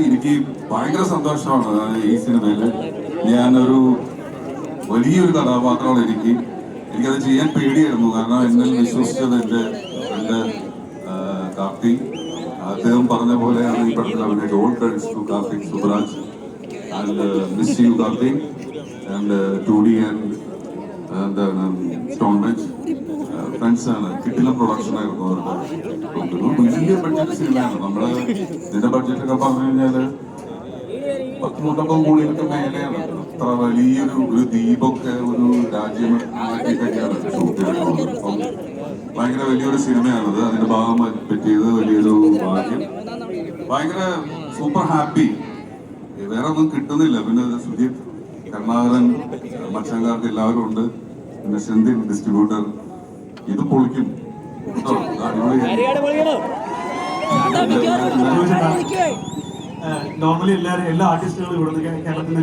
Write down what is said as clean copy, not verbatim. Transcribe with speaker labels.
Speaker 1: എനിക്ക് ഭയങ്കര സന്തോഷമാണ് ഈ സിനിമയിൽ ഞാനൊരു വലിയൊരു കഥാപാത്രമാണ്. എനിക്കത് ചെയ്യാൻ പേടിയായിരുന്നു. കാരണം എന്നിൽ വിശ്വസിച്ചത് എൻ്റെ കാർത്തി. അദ്ദേഹം പറഞ്ഞ പോലെയാണ് ഈ പടത്തിൽ അഭിനയിച്ച. All credits to Karthik Subbaraj and miss you Karthik and 2D and എന്താണ് സ്റ്റോൺ ബെഞ്ച് ഫ്രണ്ട്സ് ആണ്. കിട്ടില്ല പ്രൊഡക്ഷൻ ആയിരുന്നു അവരുടെ. വലിയ ബഡ്ജറ്റ് സിനിമയാണ്. നമ്മള് ഇതിന്റെ ബഡ്ജറ്റൊക്കെ പറഞ്ഞു കഴിഞ്ഞാല് 150 കോടിയൊക്കെ മേലെയാണ്. അത്ര വലിയൊരു ദ്വീപൊക്കെ ഒരു രാജ്യം ആക്കിയിട്ടൊക്കെയാണ് ഷൂട്ട് ചെയ്തിട്ടുള്ളത്. അപ്പം ഭയങ്കര വലിയൊരു സിനിമയാണത്. അതിന്റെ ഭാഗം പറ്റിയത് വലിയൊരു ഭാഗ്യം. ഭയങ്കര സൂപ്പർ ഹാപ്പി. വേറെ ഒന്നും കിട്ടുന്നില്ല. പിന്നെ സുജിത്, കരുണാകരൻ, മച്ചാങ്കാർക്ക് എല്ലാവരും ഉണ്ട്. പിന്നെ സെന്തിൽ ഡിസ്ട്രിബ്യൂട്ടർ. ഇത് പൊളിക്കും.
Speaker 2: നോർമലി എല്ലാ ആർട്ടിസ്റ്റുകളും ഇവിടെ കേരളത്തിൽ